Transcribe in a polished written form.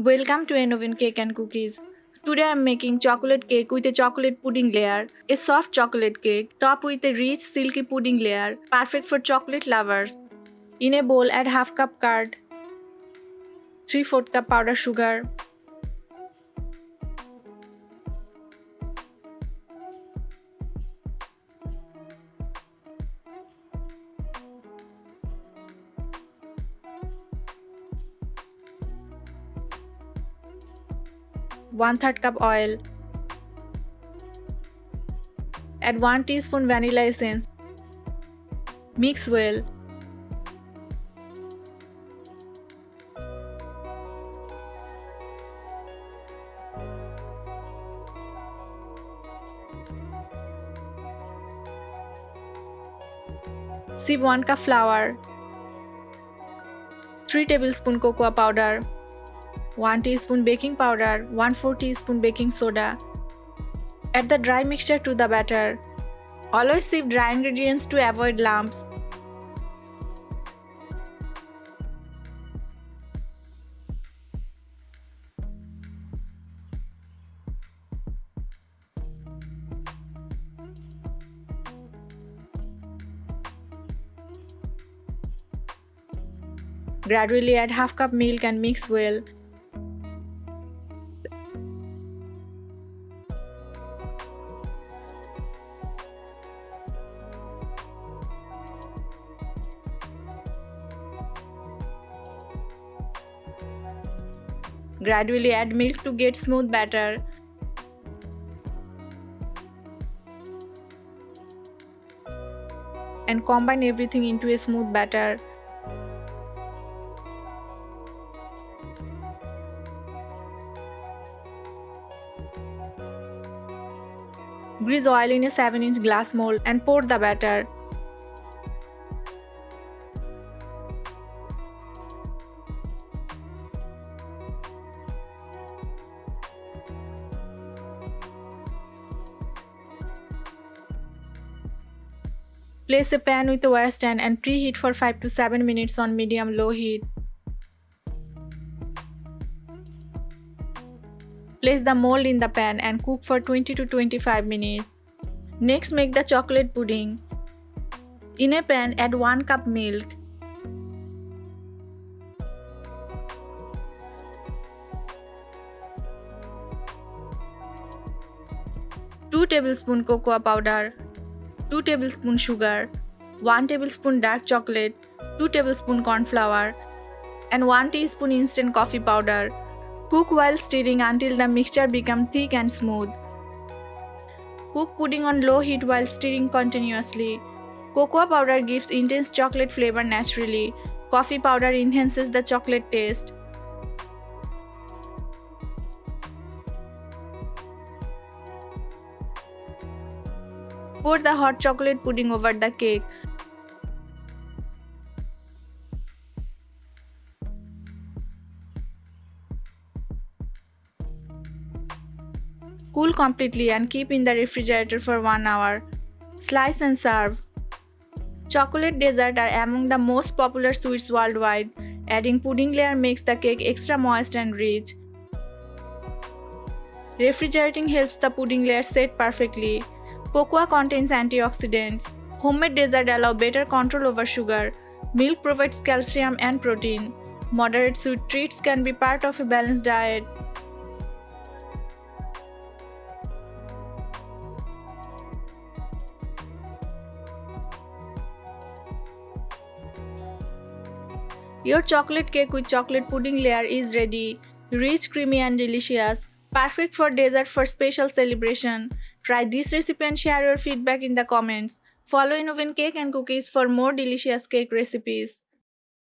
Welcome to Oven Cake and Cookies. Today I am making chocolate cake with a chocolate pudding layer, a soft chocolate cake topped with a rich silky pudding layer, perfect for chocolate lovers. In a bowl add half cup curd, 3/4 cup powdered sugar, 1/3 cup oil, add 1 teaspoon vanilla essence, mix well. Sieve 1 cup flour, 3 tablespoon cocoa powder, 1 teaspoon baking powder, 1/4 teaspoon baking soda. Add the dry mixture to the batter. Always sieve dry ingredients to avoid lumps. Gradually add half cup milk and mix well. Gradually add milk to get smooth batter. And combine everything into a smooth batter. Grease oil in a 7-inch glass mold and pour the batter. Place a pan with a wire stand and preheat for 5 to 7 minutes on medium-low heat. Place the mold in the pan and cook for 20 to 25 minutes. Next, make the chocolate pudding. In a pan, add 1 cup milk. Two tablespoon cocoa powder, 2 tablespoon sugar, 1 tablespoon dark chocolate, 2 tablespoon corn flour, and 1 teaspoon instant coffee powder. Cook while stirring until the mixture becomes thick and smooth. Cook pudding on low heat while stirring continuously. Cocoa powder gives intense chocolate flavor naturally. Coffee powder enhances the chocolate taste. Pour the hot chocolate pudding over the cake. Cool completely and keep in the refrigerator for 1 hour. Slice and serve. Chocolate desserts are among the most popular sweets worldwide. Adding pudding layer makes the cake extra moist and rich. Refrigerating helps the pudding layer set perfectly. Cocoa contains antioxidants. Homemade desserts allow better control over sugar. Milk provides calcium and protein. Moderate sweet treats can be part of a balanced diet. Your chocolate cake with chocolate pudding layer is ready. Rich, creamy and delicious. Perfect for dessert for special celebration. Try this recipe and share your feedback in the comments. Follow Oven Cake and Cookies for more delicious cake recipes.